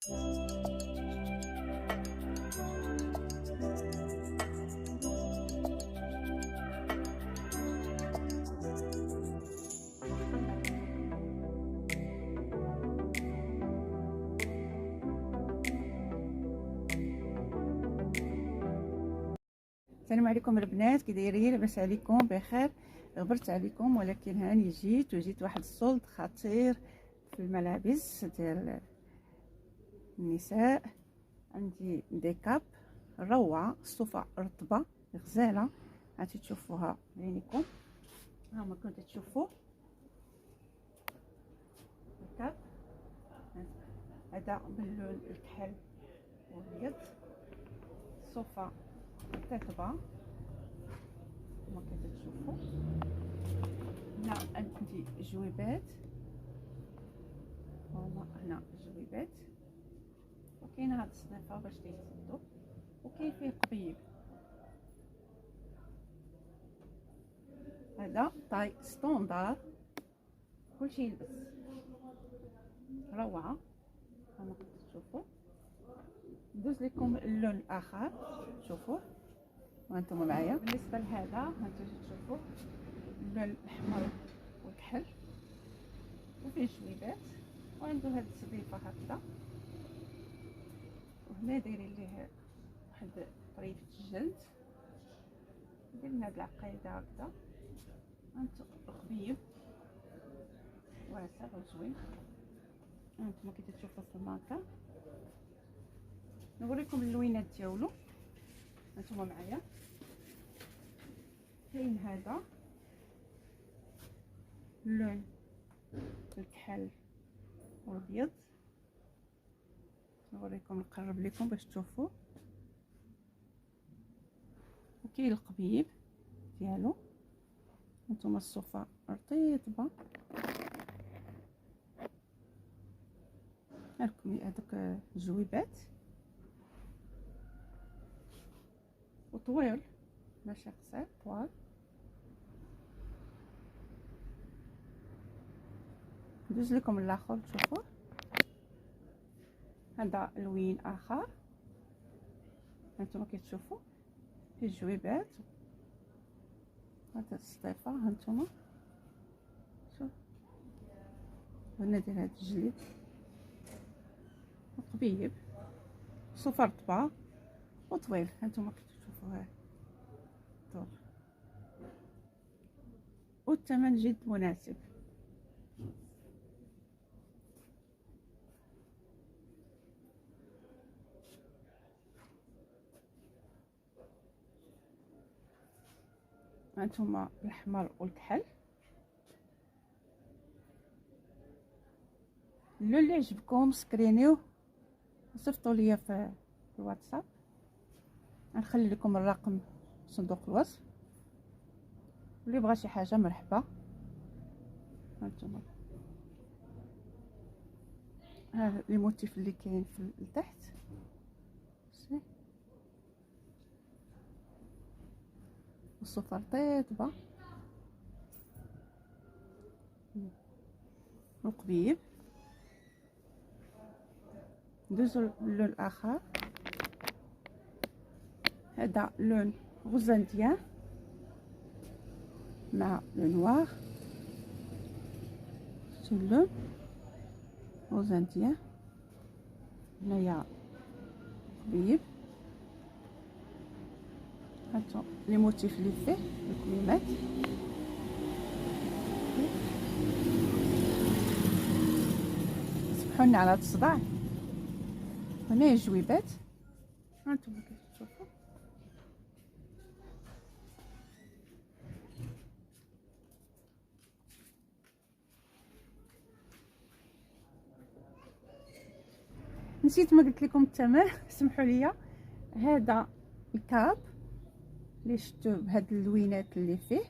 السلام عليكم البنات، كي دايرين؟ لاباس عليكم؟ بخير. غبرت عليكم ولكن هاني جيت واحد الصولد خطير في الملابس ديال النساء. عندي ديكاب روعه، الصوفه رطبه غزاله، غادي تشوفوها بعينيكم. ها هما كنتو تشوفوا ديكاب هذا باللون الكحل والابيض، الصوفه رطبه كما كتشوفوا. هنا عندي جويبات، هما هنا جويبات، وكاين هاد الصنيفه باش تيتسدوا، وكاين فيه قبيب. هذا طاي ستوندار، كلشي يلبس، روعه كما كتشوفوا. ندوز لكم اللون الاخر، شوفوه وانتم معايا. بالنسبه لهذا هانتوما تشوفوا اللون الاحمر والكحل، وفيه شويبات، وعنده هاد الصديفه هكذا، وهنا دايرين ليه واحد طريفه الجلد، درنا هاد العقيده هكذا. هانتو القبيب واسع وزوين، هانتوما كي تشوفوا السماكه. نوريكم اللوينات ديالو هانتوما معايا. كاين هذا اللون الكحل والابيض، نوريكم نقرب لكم باش تشوفوا. وكاين القبيب ديالو، هانتوما الصوفه رطيبه، هاكم هذوك الجويبات، وطويل ماشي قصير، طوال. ندوز لكم الاخر تشوفوا. هذا لوين اخر، هانتوما كتشوفوا فيه الجويبات، هذا السطيفه هانتوما شوف، هنا داير هاد الجلد وقبيب، صوفه رطبه وطويل، هانتوما كتشوفوا ها طول، والثمن جد مناسب. هانتوما الاحمر والكحل، اللون اللي عجبكم سكرينيوه وصيفطوا ليا في الواتساب، غنخلي لكم الرقم في صندوق الوصف، اللي بغى شي حاجه مرحبا. هانتوما ها لي موتيف اللي كاين في التحت، الصوفه رطيبه وقبيب. ندوزو اللون الاخر، هذا لون غوزانديان مع لو نوار، شتو اللون غوزانديان. هنايا قبيب، هانتو لي موتيف اللي فيه الكميمات، سمحوا لنا على هذا الصداع. هنايا الجويبات، هانتوما كتشوفوا. نسيت ما قلت لكم الثمن سمحوا لي. هذا الكاب اللي شفتوه بهاد اللوينات اللي فيه،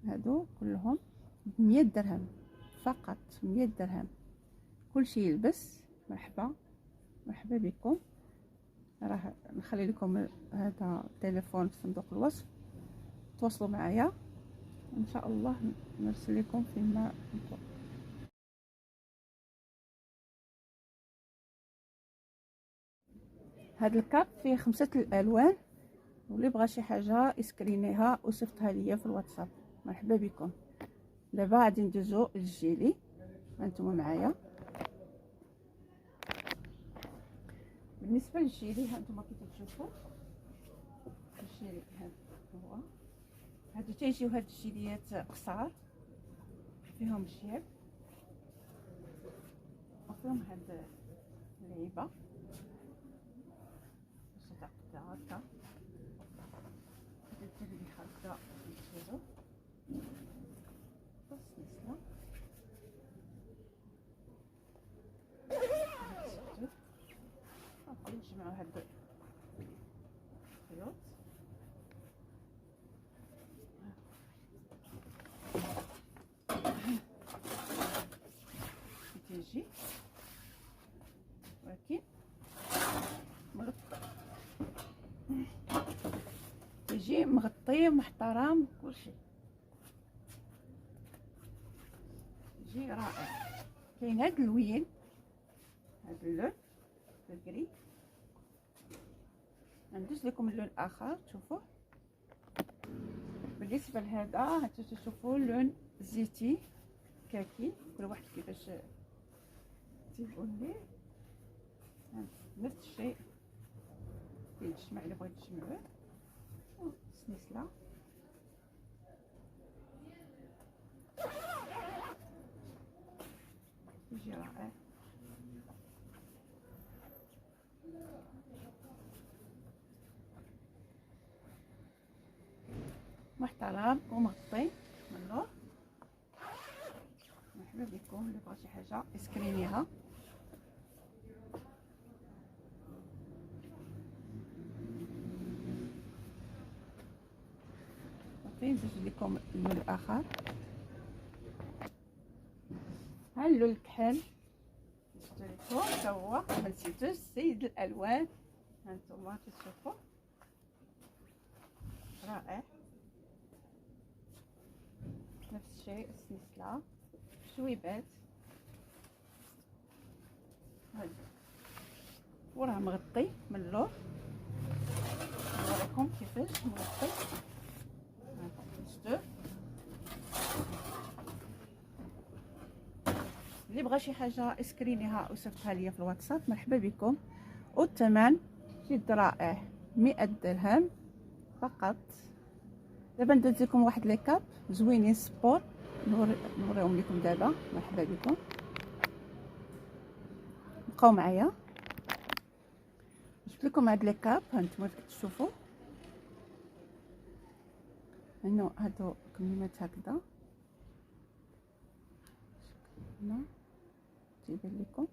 هادو كلهم ب100 درهم فقط، 100 درهم، كلشي يلبس. مرحبا مرحبا بكم. راه نخلي لكم هذا التليفون في صندوق الوصف، تواصلوا معايا ان شاء الله نرسل لكم فيما هاد الكاب فيه 5 الالوان، واللي بغى شي حاجه يسكرينيها وصيفطها ليا في الواتساب. مرحبا بكم. دابا غادي ندوزو للجيلي. هانتوما معايا. بالنسبه للجيلي هانتوما كي تشوفوا الجيلي هذا هو، هادو تيجيو هاد الجيليات قصار فيهم الشيب وفيهم هاد اللعيبه باش تعقدها هكا. ديري بها هكا نشيلو بس نسلا صافي نجمعو هاد الخيوط. تيجي ولكن مغطي، تيجي مغطي محترم كلشي، تيجي رائع. كاين هاد اللوين، هاد اللون الكري. ندوز لكم اللون اخر تشوفوا. بالنسبه لهذا هانتو تشوفوا لون زيتي كاكي، كل واحد كيفاش تيقول ليه. نفس الشيء كيتجمع اللي بغيت تجمعوه سنسله. يجي رائع. محترم ومغطي من اللور. مرحبا بكم. اللي بغى شي حاجه اسكرينيها. صافي نزيد لكم اللون الاخر. ها اللون الكحل شفتو حتى هو ما نسيتوش سيد الالوان. هانتوما تشوفوا رائع. نفس الشيء السلسله شويبات هذا وراه مغطي من اللور. نوريكم كيفاش مغطي. شفتوا اللي بغى شي حاجه اسكرينيها وصيفطها ليا في الواتساب. مرحبا بكم. والثمن جد رائع 100 درهم فقط. دابا ندوز لكم واحد لي كاب زوينين سبور نوريهم لكم دابا. مرحبا بكم. بقاو معايا. جبت لكم هاد لي كاب هانتوما تشوفوا. هنا هادو كميمات هكذا هنا تيبان لكم،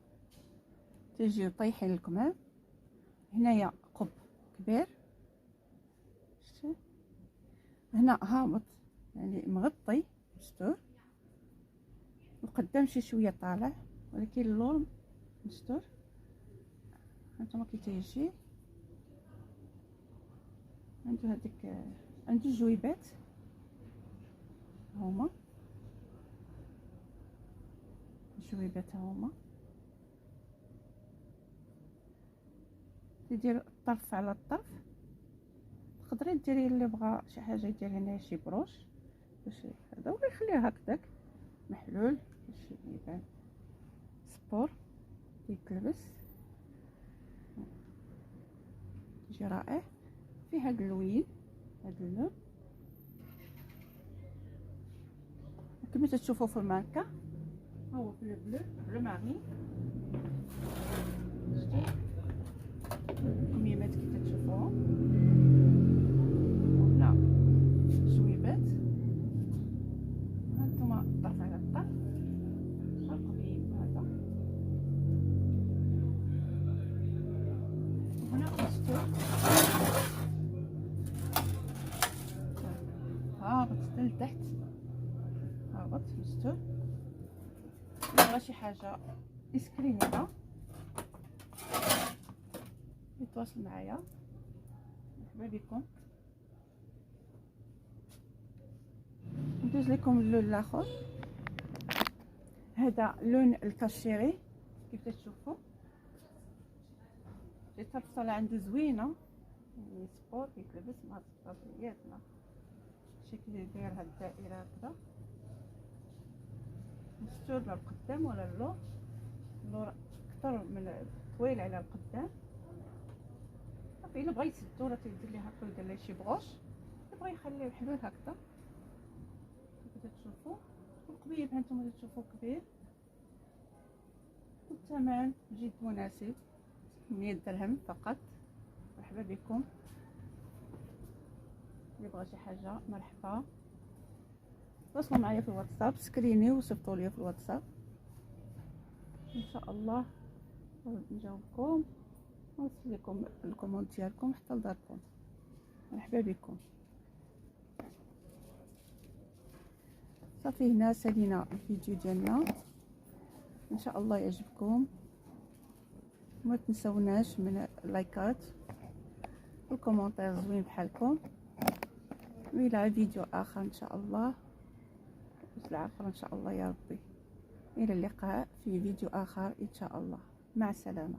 تيجيو طايحين الكمام. هنايا قب كبير، شفتوا هنا هابط يعني مغطي مستور، القدام شي شويه طالع ولكن اللور مستور. هانتوما كي تيجي عندو هذيك، عندو جويبات هما الجويبات هما. تدير الطرف على الطرف. تقدري ديري اللي بغى شي حاجه يدير هنا شي بروش باش هذا ويخليه هكذاك محلول باش يبان سبور يتلبس. يجي رائع. في هاد اللوين، هاد اللون كما تشوفوا في الماركه هو في البلو بلو مارين. شفتوا الكميمات كي تشوفوهم. وهنا جويبات هانتوما الطرف على الطرف القبيب هذا. وهنا شفتوا هابط حتى لتحت، هابط شفتوا. بغا شي حاجه يسكرينيها يتواصل معايا. مرحبا بكم. ندوز لكم اللون الاخر. هذا لون الكاشيري كيف تشوفوا حتى البصله عنده زوينه، يعني سبور كيتلبس مع الصباط ديالنا. شكل داير هاد الدائره هكذا، شفتوا لا القدام ولا اللور. اللور اكثر من طويل على القدام. صافي الا بغا يسدو راه تيدير ليه هكا ويدير ليه شي بغوش، يبغى يخليه محلول هكذا كيف تشوفوا. والقبيب هانتوما تشوفوا كبير، والثمن جد مناسب 100 درهم فقط. مرحبا بكم، اللي بغى شي حاجه مرحبا. تواصلوا معايا في الواتساب، سكريني وصيفطوا لي في الواتساب ان شاء الله نجاوبكم ونوصل لكم الكومونت ديالكم حتى لداركم. مرحبا بكم. صافي هنا سالينا الفيديو ديالنا، ان شاء الله يعجبكم. ما تنسوناش من اللايكات والكومونتير زوين بحالكم. والى فيديو اخر ان شاء الله، العافيه ان شاء الله يا ربي. الى اللقاء في فيديو اخر ان شاء الله. مع السلامه.